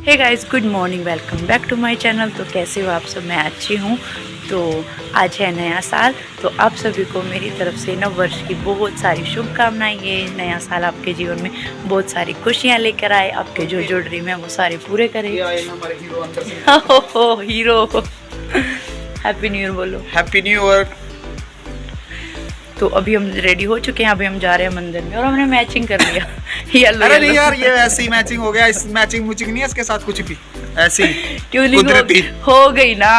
Hey guys, good morning, welcome back to my channel. तो कैसे हो आप सब? मैं अच्छी हूँ। तो आज है नया साल, तो आप सभी को मेरी तरफ से नव वर्ष की बहुत सारी शुभकामनाएं। ये नया साल आपके जीवन में बहुत सारी खुशियाँ लेकर आए, आपके जो ड्रीम है वो सारे पूरे करे। हीरो हैप्पी न्यू ईयर बोलो। Happy new year. तो अभी हम रेडी हो चुके हैं, अभी हम जा रहे हैं मंदिर में और हमने मैचिंग कर लिया। अरे नहीं यार, ये ऐसी ही मैचिंग हो गया। इस मैचिंग नहीं है इसके साथ कुछ भी, ऐसी कुदरती हो गई ना,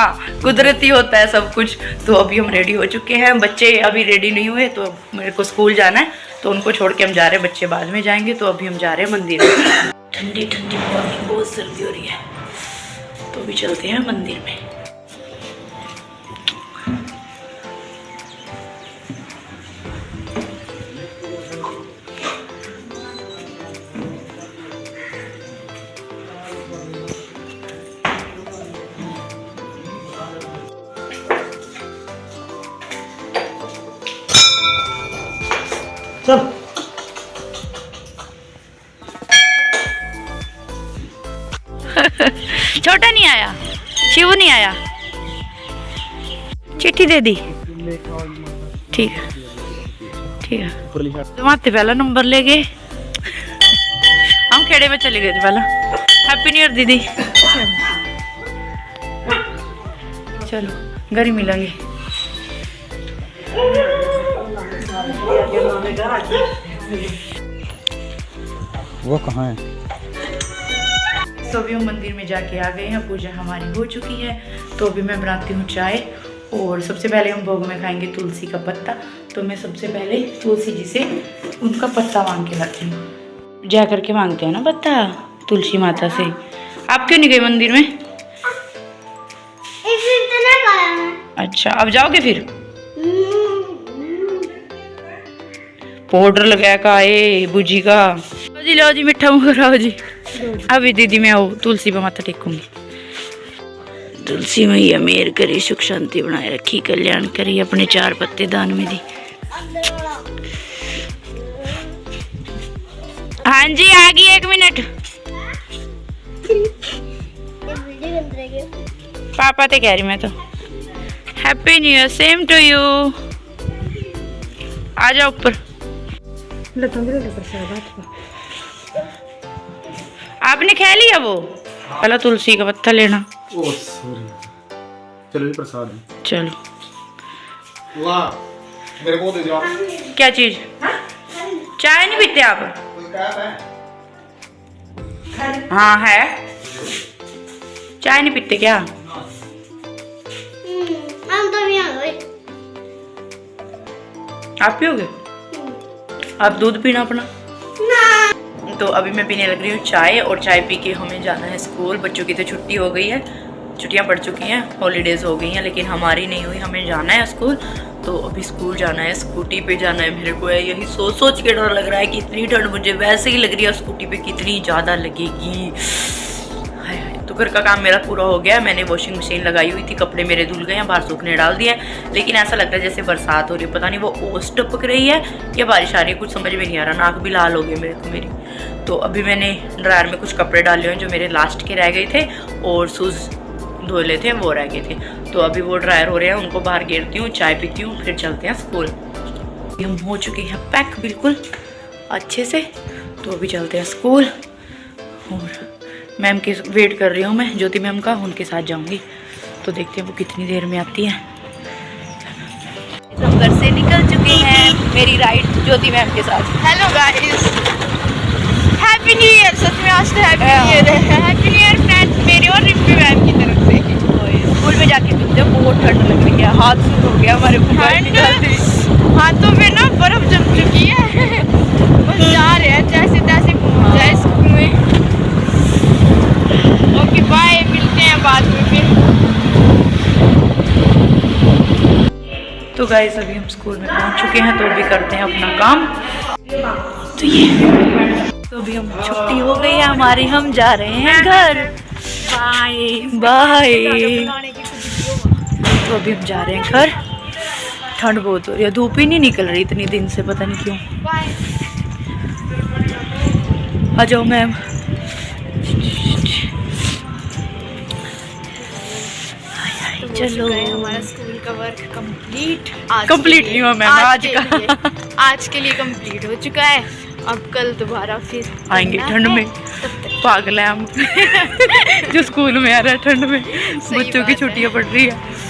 कुदरती होता है सब कुछ। तो अभी हम रेडी हो चुके हैं, बच्चे अभी रेडी नहीं हुए, तो मेरे को स्कूल जाना है तो उनको छोड़ के हम जा रहे हैं, बच्चे बाद में जाएंगे। तो अभी हम जा रहे हैं मंदिर में। ठंडी ठंडी बहुत सर्दी हो रही है, तो अभी चलते हैं मंदिर में। चल। छोटा नहीं आया, शिवू नहीं आया, चिट्ठी दे दी। ठीक है ठीक है। तुम्हारे पहला नंबर ले गए, हम खेड़े में चले गए थे पहला। हैप्पी न्यू ईयर दीदी। चलो घर ही मिलेंगे। वो कहाँ है? तो अभी हम मंदिर में जाके आ गए हैं, पूजा हमारी हो चुकी है। तो अभी मैं बनाती हूँ चाय, और सबसे पहले हम भोग में खाएंगे तुलसी का पत्ता। तो मैं सबसे पहले तुलसी जी से उनका पत्ता मांग के लाती हूँ। जा करके मांगते हैं ना पत्ता तुलसी माता से। आप क्यों नहीं गए मंदिर में? अच्छा, अब जाओगे फिर? पाउडर लगाया का ए बुजी का। लो जी मिठा मुँह कराओ जी। अभी दीदी मैं वो तुलसी पे माथा टेकूंगी। तुलसी मैया मेहर करी, सुख शांति बनाए रखी, कल्याण करी, अपने 4 पत्ते दान में दी। हाँ जी आ गई, 1 मिनट। पापा ते कह रही मैं तो। Happy new year, same to you. आ जाओ ऊपर। आपने खा लिया वो? पहला तुलसी का पत्ता लेना। Oh sorry. चलो ये प्रसाद है। चलो। वाह, मेरे को दे दो। क्या चीज? चाय नहीं पीते आप? हाँ है। चाय नहीं पीते क्या? आप पियोगे? आप दूध पीना अपना। तो अभी मैं पीने लग रही हूँ चाय, और चाय पी के हमें जाना है स्कूल। बच्चों की तो छुट्टी हो गई है, छुट्टियाँ पड़ चुकी हैं, हॉलीडेज हो गई हैं, लेकिन हमारी नहीं हुई। हमें जाना है स्कूल, तो अभी स्कूल जाना है, स्कूटी पे जाना है। मेरे को यही सोच के डर लग रहा है कि इतनी ठंड मुझे वैसे ही लग रही है, स्कूटी पे कितनी ज़्यादा लगेगी। तो घर का काम मेरा पूरा हो गया। मैंने वॉशिंग मशीन लगाई हुई थी, कपड़े मेरे धुल गए हैं, बाहर सूखने डाल दिए, लेकिन ऐसा लग रहा है जैसे बरसात हो रही है। पता नहीं वो ओस टपक रही है या बारिश आ रही है, कुछ समझ में नहीं आ रहा। नाक भी लाल हो गई मेरे को मेरी। तो अभी मैंने ड्रायर में कुछ कपड़े डाले हुए हैं जो मेरे लास्ट के रह गए थे, और शूज़ धोले थे वो रह गए थे। तो अभी वो ड्रायर हो रहे हैं, उनको बाहर गिरती हूँ, चाय पीती हूँ, फिर चलते हैं स्कूल। हम हो चुके हैं पैक बिल्कुल अच्छे से। तो अभी चलते हैं स्कूल, और मैम के वेट कर रही हूँ मैं, ज्योति मैम का, उनके साथ जाऊँगी। तो देखते हैं वो कितनी देर में आती हैं। हम घर से निकल चुके हैं, मेरी राइड ज्योति मैम के साथ। Hello guys, happy new year. सच में आज तो हैप्पी न्यू ईयर है। हैप्पी न्यू ईयर फ्रेंड्स मेरी और रिम्पी मैम की तरफ से। स्कूल में जाके मिलते हैं, बहुत ठंड लग रही है, हाथ शुरू हो गया हमारे हाथों पे ना बर्फ जम चुकी है। बस जा रहे हैं जैसे तैसे पहुंच जाए स्कूल में। ओके बाय, मिलते हैं बाद में फिर। तो गाइस अभी हम स्कूल में पहुंच चुके हैं, तो अभी करते हैं अपना काम। तो ये तो अभी हम छुट्टी हो गई है हमारी, हम जा रहे हैं घर। Bye bye. तो अभी हम जा रहे हैं घर। ठंड बहुत हो रही है, धूप ही नहीं निकल रही इतनी दिन से, पता नहीं क्यों। आ जाओ मैम। चलो हमारा स्कूल का वर्क कंप्लीट कंप्लीट नहीं हुआ मैम आज के लिए कंप्लीट हो चुका है। अब कल दोबारा फिर आएंगे ठंड में। पागल है हम जो स्कूल में आ रहा है ठंड में, बच्चों की छुट्टियां पड़ रही है।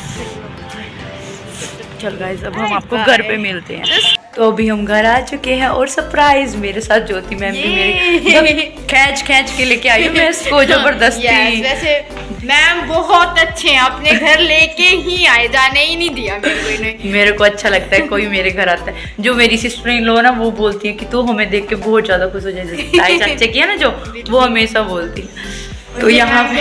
चल गाइस अब हम आपको घर पे मिलते हैं। तो अभी हम घर आ चुके हैं और सरप्राइज मेरे साथ ज्योति मैम भी मेरी खींच के लेके आई मैं इसको जबरदस्ती। वैसे मैम बहुत अच्छे हैं, अपने घर लेके ही आए, जाने ही नहीं दिया मेरे को। मेरे को अच्छा लगता है कोई मेरे घर आता है। जो मेरी सिस्टर इन लो ना वो बोलती है कि तू हमें देख के बहुत ज्यादा खुश हो जाए, ताई चाचे की है ना जो, वो हमेशा बोलती है। तो यहाँ पे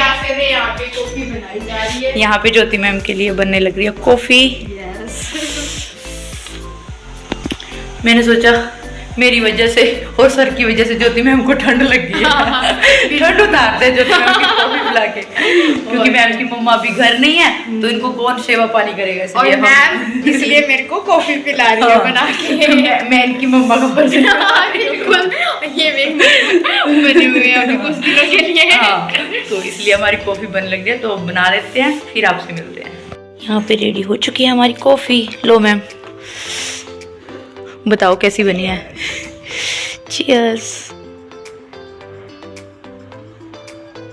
कॉफी बनाई जा रही है। यहाँ पे ज्योति मैम के लिए बनने लग रही है कॉफी। मैंने सोचा मेरी वजह से और सर की वजह से ज्योति मैम को ठंड लग गई है। ठंड उतारते हैं ज्योति मैम की कॉफी पिला के, क्योंकि मैम की मम्मा अभी घर नहीं है तो इनको कौन सेवा पानी करेगा, और मैम इसलिए मेरे को कॉफी पिला रही है बना के। मैं इनकी मम्मा का फर्ज बिल्कुल, ये बने हुए हैं अभी कुछ दिनों के लिए। तो इसलिए हमारी कॉफी बन लग रही है, तो बना लेते हैं फिर आपसे मिलते हैं। यहाँ पे रेडी हो चुकी है हमारी कॉफी। लो मैम बताओ कैसी बनी है। चीयर्स।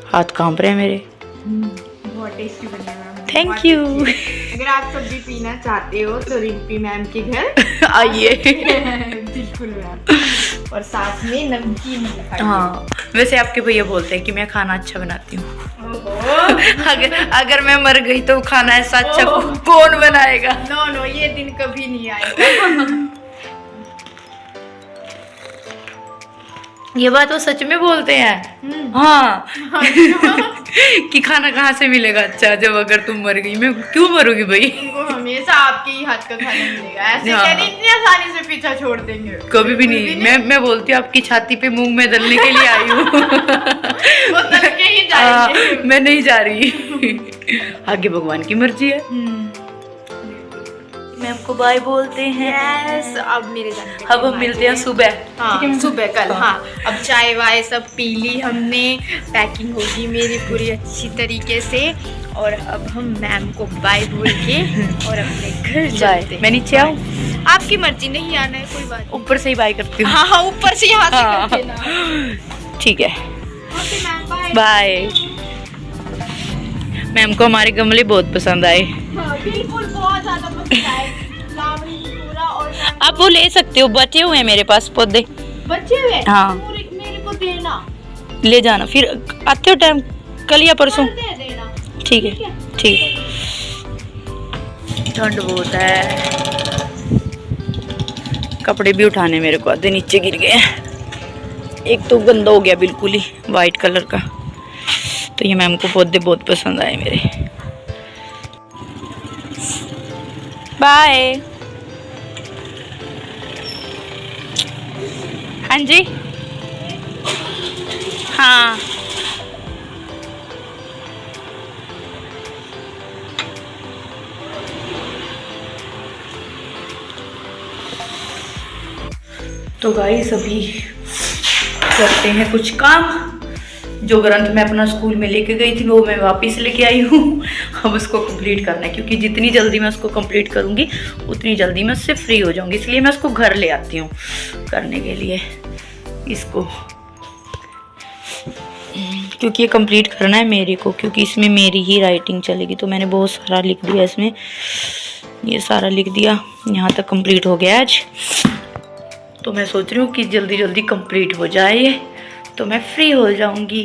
हाथ कांप रहे हैं मेरे। बहुत टेस्टी बनी है मैम। Thank you. अगर आप सब भी पीना चाहते हो तो रिम्पी मैम के घर आइए। बिल्कुल मैम। और साथ में नमकीन भी खाइए। हाँ वैसे आपके भैया बोलते हैं कि मैं खाना अच्छा बनाती हूँ। अगर मैं मर गई तो खाना ऐसा अच्छा कौन बनाएगा। नो ये दिन कभी नहीं आएगा। ये बात वो सच में बोलते हैं। हाँ कि खाना कहाँ से मिलेगा अच्छा जब अगर तुम मर गई। मैं क्यों मरूंगी भाई, वो हमेशा आपके ही हाथ का खाना मिलेगा। ऐसे क्या नहीं इतनी आसानी से पीछा छोड़ देंगे। कभी भी नहीं। मैं बोलती हूँ आपकी छाती पे मूंग में दलने के लिए आई हूँ। वो दल के ही जाएंगे। मैं नहीं जा रही। आगे भगवान की मर्जी है। मैं आपको बाय बोलते हैं। यस, अब मेरे जाने अब हम मिलते हैं सुबह। हाँ सुबह कल। हाँ अब चाय वाय सब पी ली हमने, पैकिंग होगी मेरी पूरी अच्छी तरीके से, और अब हम मैम को बाय बोल के और अपने घर चलते हैं। मैं नीचे आऊँ? आपकी मर्जी, नहीं आना है कोई बात। ऊपर से ही बाय करती हूँ। हाँ ऊपर से यहाँ से कर देना। ठीक है ओके मैम, बाय। मैम को हमारे गमले बहुत पसंद आए। बिल्कुल बहुत ज्यादा पसंद आए। पूरा और आप वो ले सकते हो, बचे हुए हैं मेरे पास पौधे। बचे हुए? हाँ मेरे को देना, ले जाना फिर आते हो टाइम, कल या परसों। दे देना। ठीक है ठीक। ठंड बहुत है, कपड़े भी उठाने मेरे को आधे नीचे गिर गए हैं। एक तो गंदा हो गया बिल्कुल ही वाइट कलर का। तो ये मैम को पौधे बहुत पसंद आए मेरे। बाय। हाँ जी हाँ तो गाइस अभी करते हैं कुछ काम। जो ग्रंथ मैं अपना स्कूल में लेके गई थी वो मैं वापस लेके आई हूँ। अब उसको कंप्लीट करना है, क्योंकि जितनी जल्दी मैं उसको कंप्लीट करूँगी उतनी जल्दी मैं उससे फ्री हो जाऊँगी। इसलिए मैं उसको घर ले आती हूँ करने के लिए इसको, क्योंकि ये कंप्लीट करना है मेरे को, क्योंकि इसमें मेरी ही राइटिंग चलेगी। तो मैंने बहुत सारा लिख दिया इसमें, ये सारा लिख दिया, यहाँ तक कंप्लीट हो गया आज। तो मैं सोच रही हूँ कि जल्दी जल्दी कंप्लीट हो जाए तो मैं फ्री हो जाऊंगी।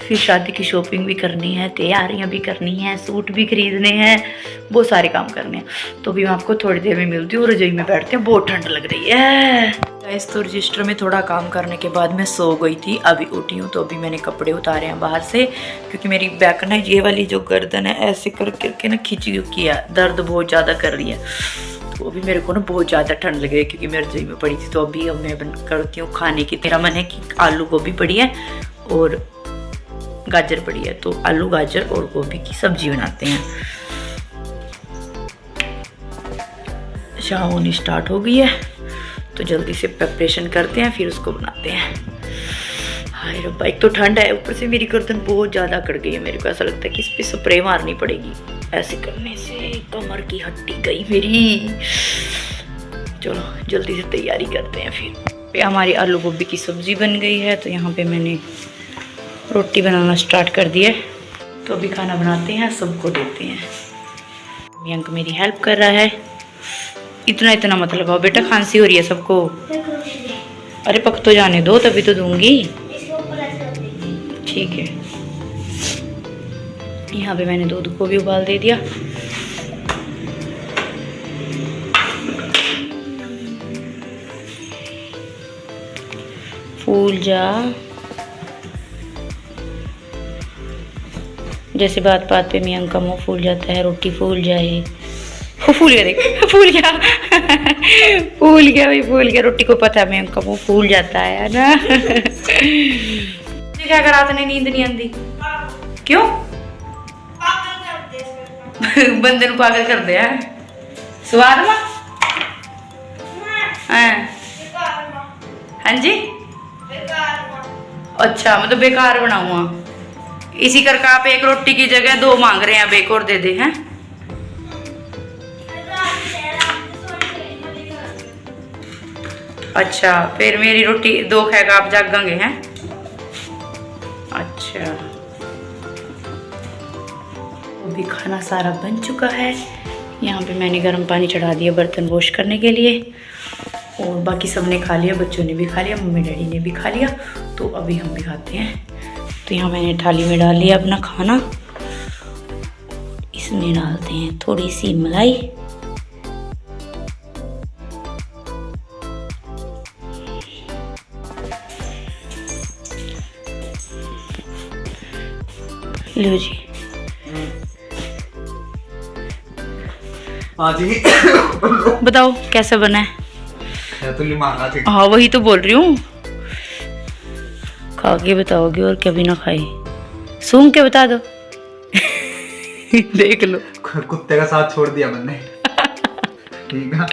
फिर शादी की शॉपिंग भी करनी है, तैयारियां भी करनी है, सूट भी खरीदने हैं, बहुत सारे काम करने हैं। तो भी मैं आपको थोड़ी देर में मिलती हूँ। रजाई में बैठते हैं, बहुत ठंड लग रही है। गाइस तो रजिस्टर में थोड़ा काम करने के बाद मैं सो गई थी, अभी उठी हूँ। तो अभी मैंने कपड़े उतारे हैं बाहर से, क्योंकि मेरी बैक ना ये वाली जो गर्दन है ऐसे कर करके ना खिंच चुकी है, दर्द बहुत ज़्यादा कर रही है। तो अभी मेरे को ना बहुत ज़्यादा ठंड लग रही है, क्योंकि मैं रजाई में पड़ी थी। तो अभी अब मैं करती हूँ खाने की। मेरा मन है कि आलू गोभी पड़ी है और गाजर पड़ी है, तो आलू गाजर और गोभी की सब्जी बनाते हैं। शाम होनी स्टार्ट हो गई है, तो जल्दी से प्रिपरेशन करते हैं, फिर उसको बनाते हैं। हाय रब्बा, एक तो ठंड है, ऊपर से मेरी गर्दन बहुत ज़्यादा अकड़ गई है। मेरे को ऐसा लगता है कि इस पर स्प्रे मारनी पड़ेगी। ऐसे करने से कमर की हड्डी गई मेरी। चलो जल्दी से तैयारी करते हैं फिर। हमारी आलू गोभी की सब्ज़ी बन गई है, तो यहाँ पे मैंने रोटी बनाना स्टार्ट कर दिया है। तो अभी खाना बनाते हैं, सबको देते हैं। मयंक मेरी हेल्प कर रहा है। इतना इतना मत लगाओ बेटा, खांसी हो रही है सबको। अरे पक तो जाने दो, तभी तो दूंगी। ठीक है। यहाँ पे मैंने दूध को भी उबाल दे दिया। फूल जा, जैसे बात बात पे मयंक का मुंह फूल जाता है, रोटी फूल जाए। फूल गया, देख फूल गया। फूल गया भाई, फूल गया। रोटी को पता है मयंक का मुंह फूल जाता है ना। क्या करा तने, नींद नहीं आती क्यों? बंदे ਨੂੰ पागल कर दे हैं। स्वाद में हाँ जी, अच्छा मतलब बेकार बनाऊंगा। इसी करके आप एक रोटी की जगह 2 मांग रहे हैं, बेक और दे दे हैं। अच्छा फिर मेरी रोटी 2 खाएगा, आप जागेंगे हैं। अच्छा अभी खाना सारा बन चुका है। यहाँ पे मैंने गर्म पानी चढ़ा दिया बर्तन वॉश करने के लिए, और बाकी सब ने खा लिया, बच्चों ने भी खा लिया, मम्मी डैडी ने भी खा लिया। तो अभी हम भी खाते हैं। तो यहाँ मैंने थाली में डाल लिया अपना खाना। इसमें डालते हैं थोड़ी सी मलाई, लो जी। हाँ जी। बताओ कैसा बना है? हाँ वही तो बोल रही हूँ, खा के बताओगे और कभी ना खाए। सूंघ के बता दो। देख लो, कुत्ते का साथ छोड़ दिया मैंने। ठीक है।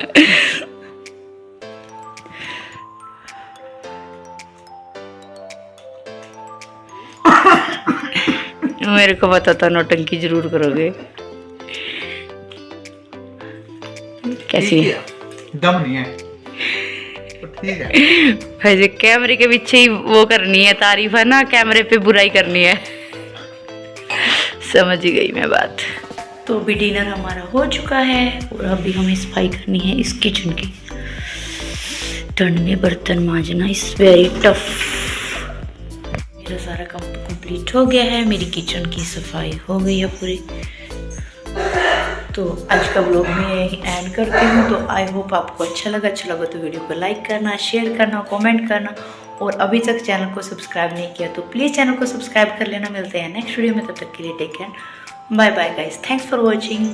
मेरे को पता था नौटंकी जरूर करोगे। कैसी है? दम नहीं है तो ठीक है। वैसे कैमरे के पीछे ही वो करनी है तारीफ, है ना, कैमरे पे बुराई करनी है। समझ गई मैं बात। तो अभी डिनर हमारा हो चुका है, और अभी हमें सफाई करनी है इस किचन की। ठंड में बर्तन मांजना इज वेरी टफ। मेरा सारा काम कंप्लीट हो गया है, मेरी किचन की सफाई हो गई है पूरी। तो आज का व्लॉग मैं यही एंड करती हूँ। तो आई होप आपको अच्छा लगा तो वीडियो को लाइक करना, शेयर करना, कमेंट करना, और अभी तक चैनल को सब्सक्राइब नहीं किया तो प्लीज़ चैनल को सब्सक्राइब कर लेना। मिलते हैं नेक्स्ट वीडियो में, तब तक के लिए take care, bye bye guys, thanks for watching.